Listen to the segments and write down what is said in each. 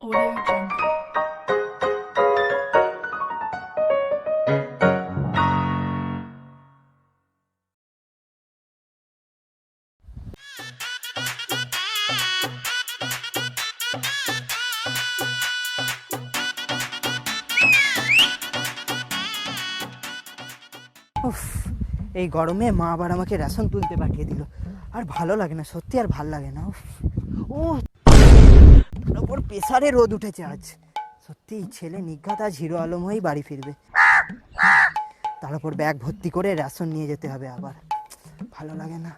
Audio Jungle. উফ, এই গরমে মা আবার আমাকে রেশন তুলতে পাঠিয়ে দিল। আর ভালো লাগে না, সত্যি আর ভাল লাগে না। ও তার উপর প্রেসারে রোদ উঠেছে আজ। সত্যি ছেলে নিঘাত আজ হিরো আলম হয়েই বাড়ি ফিরবে। তার উপর ব্যাগ ভর্তি করে রেশন নিয়ে যেতে হবে আবার, ভালো লাগে না।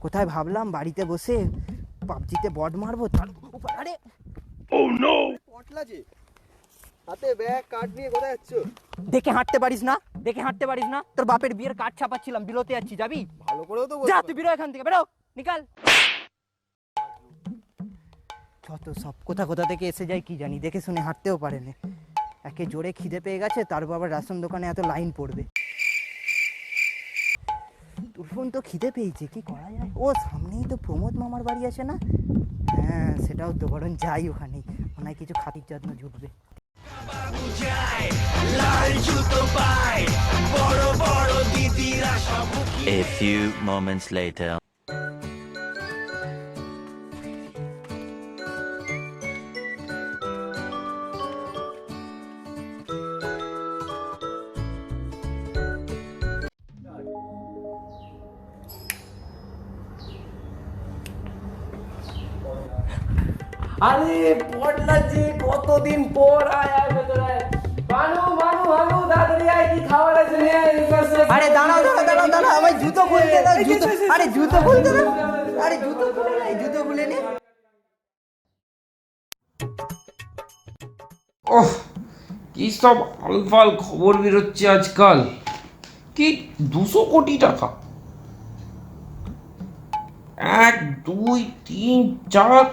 কোথায় ভাবলাম বাড়িতে বসে পাবজিতে বট মারবো, তার উপর আরে পটলা যে হাতে ব্যাগ কার্ড নিয়ে কোথায় যাচ্ছ? দেখে হাঁটতে পারিস না, দেখে হাঁটতে পারিস না? তোর বাপের বিয়ের কার্ড ছাপাচ্ছিলাম, বিলোতে যাচ্ছি, যাবি? ভালো করেও তো যা বলছো। তুই বেরো এখান থেকে, বেরো, নিকাল। যত সব কোথা কোথা থেকে এসে যায় কি জানি, দেখে শুনে হাঁটতেও পারে না। একে জোরে খিদে পেয়ে গেছে, তার আবার রেশন দোকানে এত লাইন পড়বে। তোর ফোন তো খিদে পেয়েছে, কি করা যায়? ও সামনেই তো প্রমোদ মামার বাড়ি আছে না? হ্যাঁ সেটাও তো, বরং যাই ওখানেই, মনে হয় কিছু খাতির যত্ন জুটবে। A few moments later. আরে পটলা যে কতদিন পর আয় ভেতরে মানু মানু মানু দাদরি আয় কি খাবার আছে নিয়ে আয় আরে দাঁড়াও দাঁড়াও দাঁড়াও দাঁড়াও, আমার জুতো খুলতে দাও, জুতো, আরে জুতো খুলতে দাও, আরে জুতো খুলে নে, জুতো খুলে নে। ওহ কি সব আলফাল খবর বেরোচ্ছে আজকাল। কি 200 কোটি টাকা, 1 2 3 4,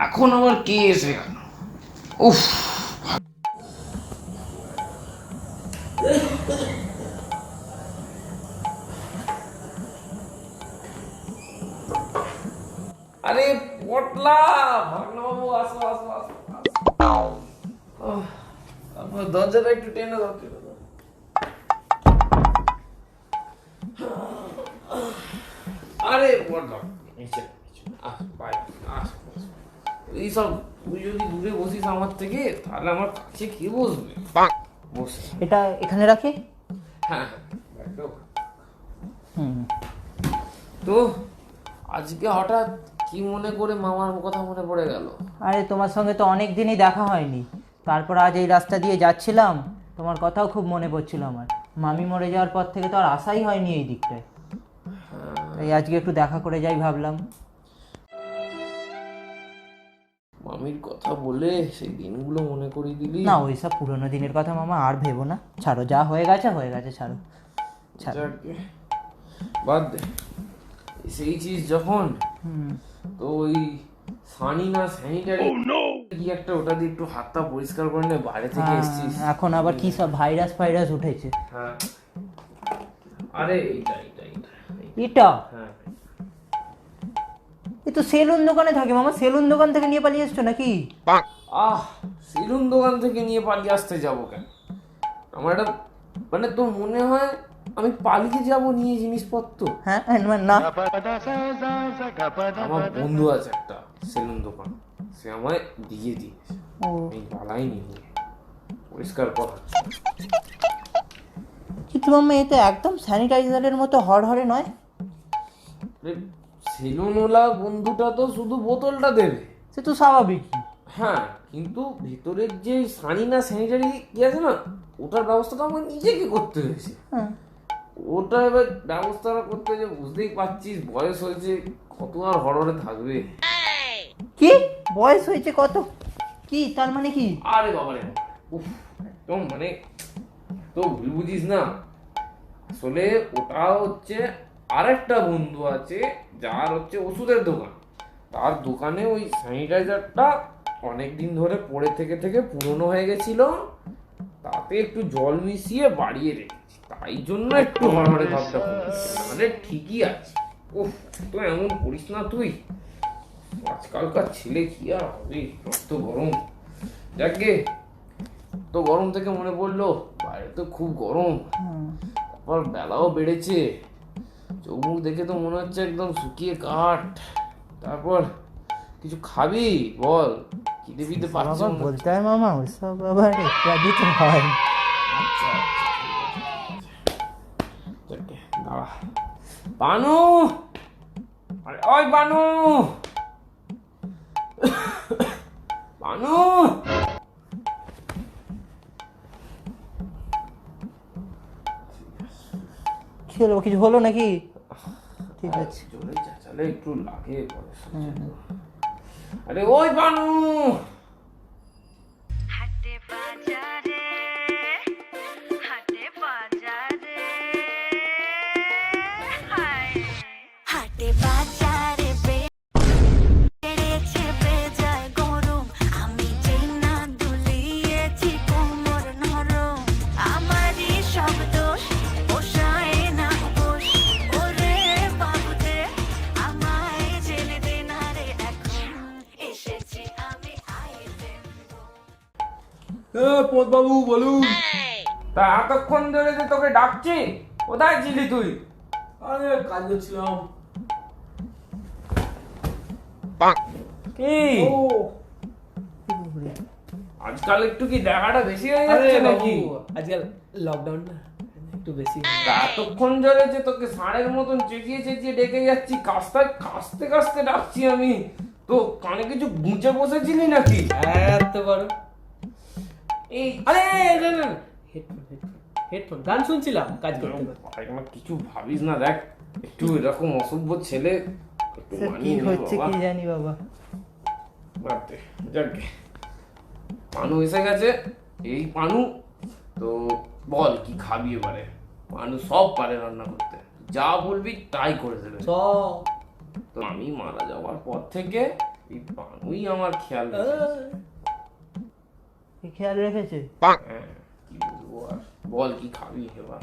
এখন আবার কে এসে গেল? উফ আরে পটলা ভাগনাবাবু আসো আসো আসো আপনার দরজাটা একটু টেনে দাও, টেনে দাও। আরে পটলা নিচে এইসব তুই যদি দূরে বসিস আমার থেকে, তাহলে আমার কাছে কে বসবে? বসে এটা এখানে রাখি। হ্যাঁ তো আজকে হঠাৎ কি মনে করে মামার কথা মনে পড়ে গেল? আরে তোমার সঙ্গে তো অনেক দিনই দেখা হয়নি, তারপর আজ এই রাস্তা দিয়ে যাচ্ছিলাম, তোমার কথাও খুব মনে পড়ছিল আমার। মামি মরে যাওয়ার পর থেকে তো আর আশাই হয়নি এই দিকটায়, তাই আজকে একটু দেখা করে যাই ভাবলাম। মামির কথা বলে সেই দিনগুলো মনে করিয়ে দিলি। না ওইসব পুরোনো দিনের কথা মামা আর ভেবো না, ছাড়ো, যা হয়ে গেছে ছাড়ো ছাড়ো। যাকে বাদ দে, এসেইছিস যখন, তো ওই সানি না স্যানিটারি কি একটা, ওটা দিয়ে একটু হাতটা পরিষ্কার করে নে, বাইরে থেকে এসেছিস। এখন আবার কি সব ভাইরাস উঠেছে। হ্যাঁ আরে এইটা এইটা এইটা এটা হ্যাঁ এই তো সেলুন দোকানে থাকে মামা, সেলুন দোকান থেকে নিয়ে পালিয়ে এসছো নাকি? সেলুন দোকান থেকে নিয়ে পালিয়ে আসতে যাবো কেন? আমার একটা মানে তোর মনে হয় আমি পালিয়ে যাব নিয়ে জিনিসপত্র? হ্যাঁ না, আমার বন্ধু আছে একটা সেলুন দোকান, সে আমায় দিয়ে দিয়েছে, ও আমি পালাইনি, নিয়ে পরিষ্কার করা। কিন্তু মামা এটা একদম স্যানিটাইজারের মতো হড়হড়ে নয়। সেলুনওয়ালা বন্ধুটা তো শুধু বোতলটা দেবে, সে তো স্বাভাবিক। হ্যাঁ, কিন্তু ভেতরের যে সানি না স্যানিটারি কি আছে না, ওটার ব্যবস্থাটা আমার নিজেকে করতে হয়েছে। হ্যাঁ ওটা এবার ব্যবস্থাটা করতে যে বুঝতেই পারছিস, বয়স হয়েছে, কত আর হরহরে থাকবে। কি বয়স হয়েছে কত? কি তার মানে কি? আরে বাবারে, উফ একদম মানে তো ভুল বুঝিস না, আসলে ওটা হচ্ছে আরেকটা বন্ধু আছে যার হচ্ছে ওষুধের দোকান, তার দোকানে ওই স্যানিটাইজারটা অনেকদিন ধরে পড়ে থেকে থেকে পুরনো হয়ে গেছিল, তাতে একটু জল মিশিয়ে বাড়িয়ে রেখেছি, তাই জন্য একটু হড়হড়ে ভাবটা কমেছে, নাহলে ঠিকই আছে। ওহ, তো এমন করিস না তুই, আজকালকার ছেলে কি আর হবে, এত গরম। যাকে তো গরম থেকে মনে পড়লো বাইরে তো খুব গরম, তারপর বেলাও বেড়েছে, চোখ মুখ দেখে তো মনে হচ্ছে একদম শুকিয়ে কাঠ। তারপর কিছু খাবি বল, খিদে ফিদে পাচ্ছে বাবা বলতে হয় মামা, ওইসব আবার একটু আধটু তো হয়। আচ্ছা, যাকে দাঁড়া। বানু, আরে ওই বানু, বানু, কি হলো, কিছু হলো নাকি? ঠিক আছে। জোরে চাচালে একটু লাগে পরে শুনছে তো। আরে ওই বানু, হাটে বাজারে, হাটে বাজারে, হায় হাটে বাজারে বেড়েছে বেজায় গরম, আমি যেই না দুলিয়েছি কোমর নরম, আমারই সব দোষ, পোষায় না পোষ, ওরে বাবুতে আমায় জেলে দে না রে, এখন এসেছি আমি আইটেম। বাবু বলুন। তা এতক্ষণ ধরে যে তোকে ডাকছি, কোথায় ছিলি তুই? আরে কাজ করছিলাম। কি ও আজকাল একটু কি দেখাটা বেশি হয়ে যাচ্ছে নাকি? আজকাল লকডাউন না, একটু বেশি। তা এতক্ষণ ধরে যে তোকে ষাঁড়ের মতন চেঁচিয়ে চেঁচিয়ে ডেকে যাচ্ছি, কাস্তে কাস্তে ডাকছি আমি, তো কানে কিছু গুঁজে বসেছিলি নাকি? এত বড় এই আরে না না হেডফোন হেডফোন হেডফোন গান শুনছিলাম কাজ করতে করতে। আমার কিছু ভাবিস না, দেখ একটু এরকম অসভ্য ছেলে একটু স্যার, কি মানিয়ে নে হচ্ছে বাবা। কি জানি বাবা। বাদ দে, যাকে পানু এসে গেছে, এই পানু তো বল কি খাবি এবারে? পানু সব পারে রান্না করতে, যা বলবি তাই করে দেবে। সব তো আমি মারা যাওয়ার পর থেকে এই পানুই আমার খেয়াল রেখেছে। কি খেয়াল রেখেছে? হ্যাঁ, কি বলবো আর, বল কি খাবি এবার?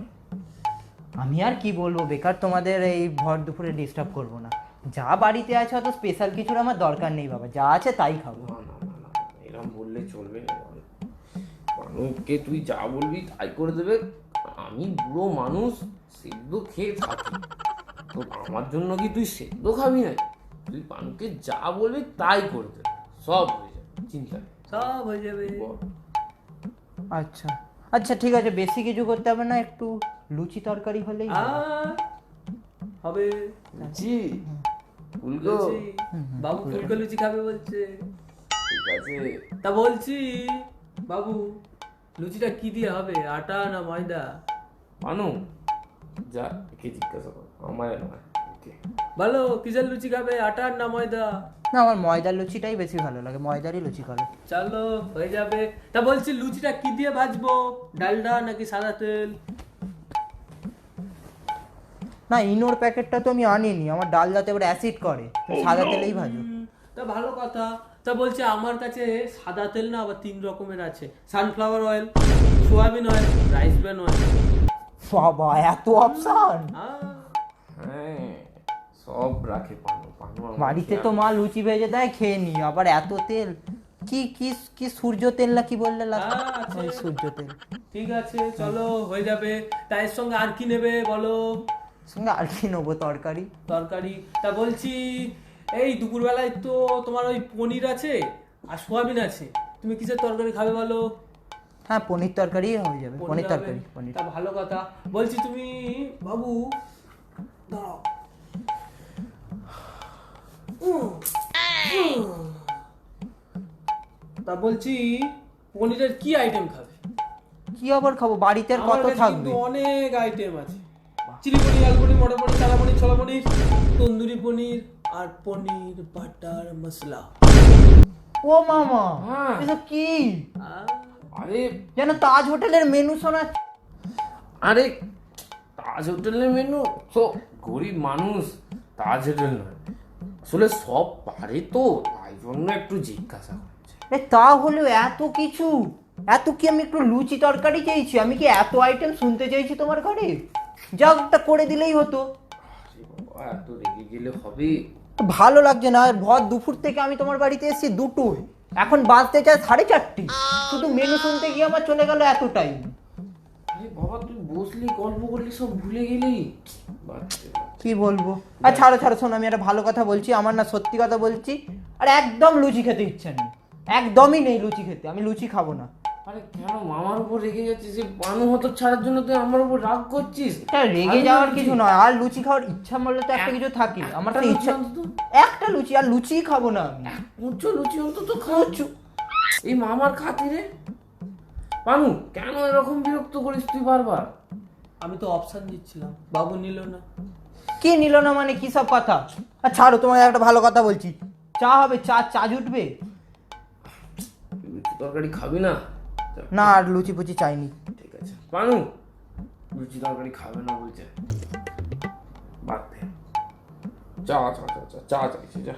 আমি আর কি বলবো, বেকার তোমাদের এই ভর দুপুরে ডিস্টার্ব করবো না। যা বাড়িতে আছে অত স্পেশাল কিছুর আমার দরকার নেই বাবা, যা আছে তাই খাবো। না না না না, এরকম বললে চলবে না। পানুকে তুই যা বলবি তাই করে দেবে। আমি বুড়ো মানুষ, সেদ্ধ খেয়ে থাকি, তো আমার জন্য কি তুই সেদ্ধ খাবি না? তুই পানুকে যা বলবি তাই করে দেবে, সব হয়ে যাবে, চিন্তা নেই। সব হয়ে যাবে। বল। আচ্ছা আচ্ছা ঠিক আছে, বেশি কিছু করতে হবে না, একটু লুচি তরকারি হলেই হবে। হবে জি, ফুলকো, লুচি। বাবু ফুলকো লুচি খাবে বলছে। ঠিক আছে। তা বলছি বাবু, লুচিটা কি দিয়ে হবে, আটা না ময়দা? পানু যা, একে জিজ্ঞাসা কর, আমার নয়। ওকে, বলো কিসের লুচি খাবে, আটার না ময়দা? না, আমার ময়দার লুচিটাই বেশি ভালো লাগে, ময়দারই লুচি করে। চলো হয়ে যাবে। তা বলছি লুচিটা কি দিয়ে ভাজবো, ডালডা নাকি সাদা তেল? না, ইনোর প্যাকেটটা তো আমি আনিনি, আমার ডাল যাতে এবার অ্যাসিড করে, তো সাদা তেলেই ভাজো। তা ভালো কথা। তা বলছে আমার কাছে সাদা তেল না আবার 3 রকমের আছে, sunflower oil, soybean oil, rice bran oil. বাবা, এত অপশন! হ্যাঁ সব রাখে পানু, পানু আমার বাড়িতে খেয়াল তো মা লুচি ভেজে দেয়, খেয়ে নি, আবার এত তেল! কি কি কি সূর্য তেল না কি বললে last এ? আছে। ওই সূর্য তেল। ঠিক আছে চলো হয়ে যাবে। তা এর সঙ্গে আর কি নেবে বলো? সঙ্গে আর কি নেবো, তরকারি? তরকারি। তা বলছি এই দুপুরবেলায় তো তোমার ওই পনির আছে আর সোয়াবিন আছে, তুমি কিসের তরকারি খাবে বলো? হ্যাঁ, পনির তরকারি হয়ে যাবে, পনির হবে? তরকারি, পনির। তা ভালো কথা। বলছি তুমি বাবু দাঁড়াও। তা বলছি পনিরের কি আইটেম খাবে? কি আবার খাবো, বাড়িতে আর আমার কত কাছে থাকবে? কিন্তু অনেক আইটেম আছে। চিলি পনির, আলু পনির, মটর পনির, চালা পনির, ছোলা পনির, তন্দুরি পনির আর পনির বাটার মশলা। ও মামা, হ্যাঁ। এসব কি? আরে যেন তাজ হোটেলের মেনু শোনা। আরে তাজ হোটেলের মেনু তো গরিব মানুষ তাজ হোটেল নয়, আসলে সব পারে তো, তাই জন্য একটু জিজ্ঞাসা করছে। তাহলেও এত কিছু, এত কি আমি একটু লুচি তরকারি চেয়েছি? আমি কি এত আইটেম শুনতে চাইছি তোমার ঘরে? যা একটা করে দিলেই হতো। আরে বাবা, এত রেগে গেলে হবে? ভালো লাগছে না, ভর দুপুর থেকে আমি তোমার বাড়িতে এসেছি দুটোয়, এখন বাজতে চায় 4:30। শুধু মেনু শুনতে গিয়ে আমার চলে গেল এত টাইম। আরে বাবা, তুই বসলি গল্প করলি সব ভুলে গেলি। বাচ্চা। কি বলবো? আর ছাড়ো ছাড়ো, শোনো আমি একটা ভালো কথা বলছি, আমার না সত্যি কথা বলছি, আর একদম লুচি খেতে ইচ্ছা নেই, একদমই নেই লুচি খেতে, আমি লুচি খাবো না। আরে কেন মামার উপর রেগে যাচ্ছিস? এই পানু হতো ছাড়ার জন্য তুই আমার উপর রাগ করছিস? রেগে যাওয়ার কিছু নয়, আর লুচি খাওয়ার ইচ্ছা বললে তো একটা কিছু থাকে, আমার তো ইচ্ছা একটা লুচি, আর লুচিই খাবো না আমি। মুচো লুচি অন্তত খাওয়াচ্ছ এই মামার খাতিরে। পানু কেন এরকম বিরক্ত করিস তুই বারবার? আমি তো অপশন দিচ্ছিলাম, বাবু নিল না। কি নিল না মানে কি সব কথা? আর ছাড়ো, তোমার একটা ভালো কথা বলছি, চা হবে, চা চা জুটবে লুচি তরকারি খাবি না? না, আর লুচি ফুচি চাইনি। ঠিক আছে পানু, লুচি তরকারি খাবে না বলছে, বাদ দে। চা চা চা চা চা চাইছি, যা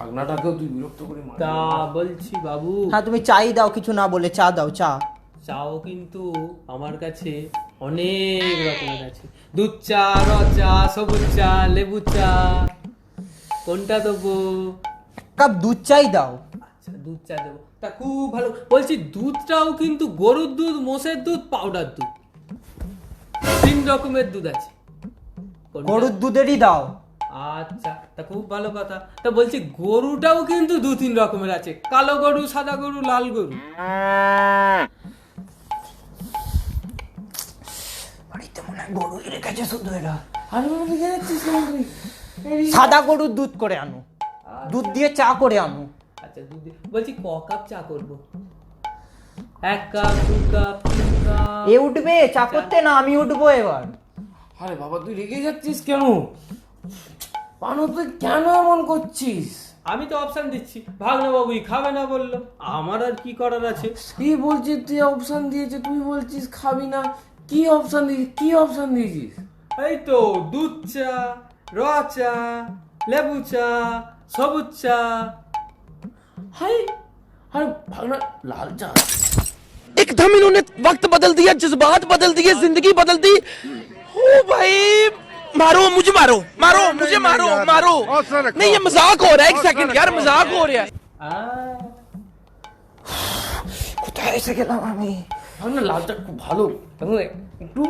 আগনাটাকেও তুই বিরক্ত করে মার। তা বলছি বাবু, হ্যাঁ তুমি চাই দাও, কিছু না বলে চা দাও, চা। চাও কিন্তু আমার কাছে অনেক রকমের আছে, দুধ চা, র চা, সবুজ চা, লেবু চা, কোনটা দেবো? কাপ দুধ চাই দাও। আচ্ছা দুধ চা দেবো, তা খুব ভালো। বলছি দুধটাও কিন্তু গরুর দুধ, মোষের দুধ, পাউডার দুধ, 3 রকমের দুধ আছে। কোনটা? গরুর দুধেরই দাও। আচ্ছা, তা খুব ভালো কথা। তা বলছি গরুটাও কিন্তু 2-3 রকমের আছে, কালো গরু, সাদা গরু, লাল গরু। বাড়িতে মনে হয় গরু রেখেছে শুধু এরা। আরে রেগে যাচ্ছিস কেন তুই? সাদা গরুর দুধ করে আনো, দুধ দিয়ে চা করে আনো। আচ্ছা দুধ বলছি ক কাপ চা করবো? 1 কাপ, 2 কাপ, 3 কাপ? এ উঠবে চা করতে, না আমি উঠবো এবার? আরে বাবা তুই রেগে যাচ্ছিস কেন? পানু তুই কেন এমন করছিস? আমি তো অপশন দিচ্ছি, ভাগনা বাবুই খাবে না বললো, আমার আর কি করার আছে? কি বলছিস? তুই অপশন দিয়েছে, তুই বলছিস খাবি না? কি অপশন দিয়েছিস? কি অপশন দিয়েছিস? এই তো দুধ চা, র চা, লেবু চা, সবুজ চা। হাই, আরে ভাগনা লাল চা। एकदम इन्होंने वक्त बदल दिया, जज्बात बदल दिए, जिंदगी बदल दी। ओ भाई, मारो मुझे, मारो मारो मुझे, मारो मारो। नहीं ये मजाक हो रहा है, 1 सेकंड यार, मजाक हो रहा है। কোথায় এসে গেলাম আমি? ভাগনা লাল চা খুব ভালো, একটু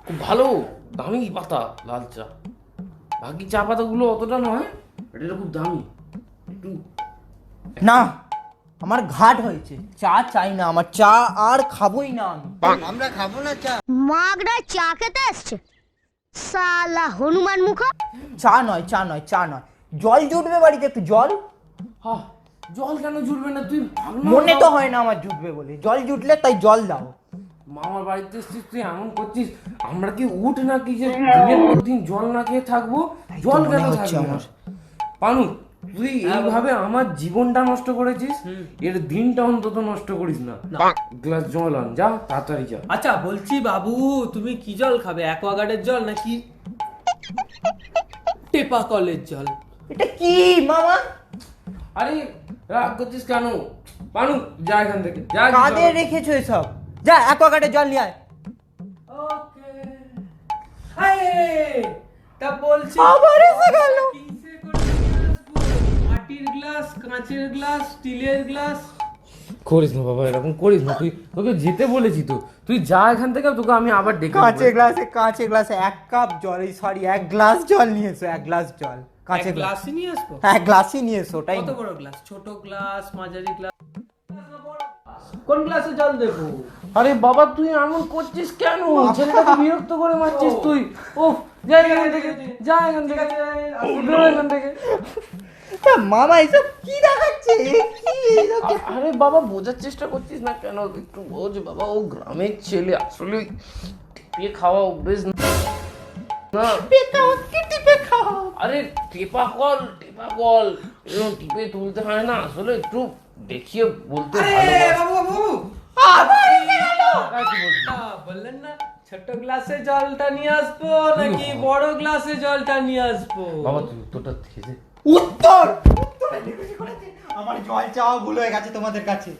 খুব ভালো দামি পাতা লাল চা। বাকি চা পাতাগুলো অতটা নয়, এটা খুব দামি একটু। না, আমার ঘাট হয়েছে, চা চাই না, আমার চা আর খাবোই না আমি। আমরা খাবো না চা। মাগরা চা খেতে এসছে সালা হনুমান মুখ। চা নয়, চা নয়, চা নয়, জল জুটবে বাড়িতে, একটু জল। হ্যাঁ, জল কেন জুড়বে না? তুই ভাগনা মনে তো হয় না আমার জুটবে বলে, জল জুটলে তাই জল দাও। মামার বাড়িতে এসেছিস, তুই এমন করছিস, আমরা কি উঠ নাকি যে দিনের পর দিন জল না খেয়ে থাকবো? জল মনে কেন হচ্ছে থাকবে না? আমার। পানু তুই এইভাবে আমার জীবনটা নষ্ট করেছিস, এর দিনটা অন্তত নষ্ট করিস না। গ্লাস জল আন, যা তাড়াতাড়ি যা। আচ্ছা বলছি বাবু, তুমি কি জল খাবে? অ্যাকোয়াগার্ডের জল নাকি টেপা কলের জল? এটা কি মামা? আরে রাগ করছিস কেন? পানু যা এখান থেকে, যা। কাদের রেখেছো এসব? যা অ্যাকোয়াগার্ডের জল নিয়ে আয়। ওকে। এই, তা বলছি আবার এসে গেল। কিসে করে নিয়ে আসবো? মাটির গ্লাস, কাঁচের গ্লাস, স্টিলের গ্লাস? করিস না বাবা, এরকম করিস না। তুই, তোকে যেতে বলেছি তো, তুই যা এখান থেকে, তোকে আমি আবার ডেকে কাঁচের গ্লাসে, কাঁচের গ্লাসে 1 কাপ জল, সরি 1 গ্লাস জল নিয়ে এসো, 1 গ্লাস জল, কাঁচের গ্লাস। গ্লাসই নিয়ে আসবো? হ্যাঁ গ্লাসই নিয়ে এসো, ওটাই। কত বড় গ্লাস? ছোট গ্লাস, মাঝারি গ্লাস? কোন গ্লাসে জল দেবো? আরে বাবা তুই এমন করছিস কেন? ছেলেটাকে বিরক্ত করে মারছিস তুই। ও যা এখান থেকে, যা এখান থেকে, বেরো এখান থেকে। মামা এসব কি দেখাচ্ছে? কি এসব কি? আরে বাবা বোঝার চেষ্টা করছিস না কেন? একটু বোঝ বাবা, ও গ্রামের ছেলে, আসলে টিপে খাওয়া অভ্যেস না। আরে টেপা কল, টেপা কল এরকম টিপে তুলতে হয় না, আসলে একটু দেখিয়ে বলতে ভালো। বাবু বাবু, আবার এসে গেল। বললেন না ছোট গ্লাসে জলটা নিয়ে আসবো নাকি বড় গ্লাসে জলটা নিয়ে আসবো? বাবা তুই উত্তরটা খেয়ে উত্তর উত্তরে নিকুচি করেছে। আমার জল চাওয়া ভুল হয়ে গেছে তোমাদের কাছে।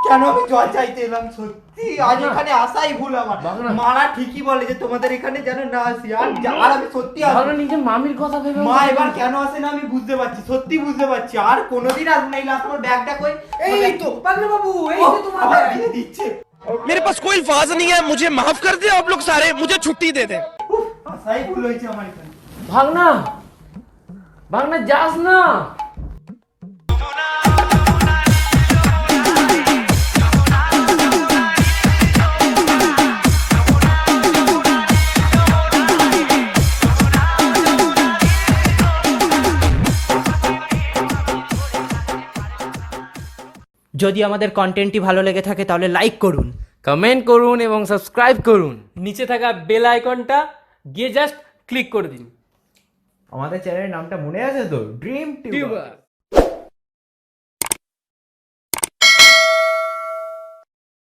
কেন আমি জল চাইতে এলাম সত্যি, আজ এখানে আসাই ভুল আমার। বাগনা। মারা ঠিকই বলে যে তোমাদের এখানে যেন না আসি, আর আমি সত্যি আসবো। ভালো নিজের মামির কথা ভেবে মা এবার কেন আসে না আমি বুঝতে পারছি, সত্যি বুঝতে পারছি। আর কোনোদিন আসবো না। এই লাস্ট আমার ব্যাগটা কই? এই তো পাগলা বাবু, এই যে তোমার আবার ব্যাগ। দিয়ে দিচ্ছে। मेरे पास कोई अल्फाज नहीं है, मुझे माफ कर दे आप लोग सारे, मुझे छुट्टी दे दें। উফ, আসাই ভুল হয়েছে আমার এখানে। ভাগনা ভাগনা যাস না। যদি আমাদের কন্টেন্টটি ভালো লেগে থাকে তাহলে লাইক করুন, কমেন্ট করুন এবং সাবস্ক্রাইব করুন। নিচে থাকা বেল আইকনটা গিয়ে জাস্ট ক্লিক করে দিন। আমাদের চ্যানেলের নামটা মনে আছে তো? Dream tuber.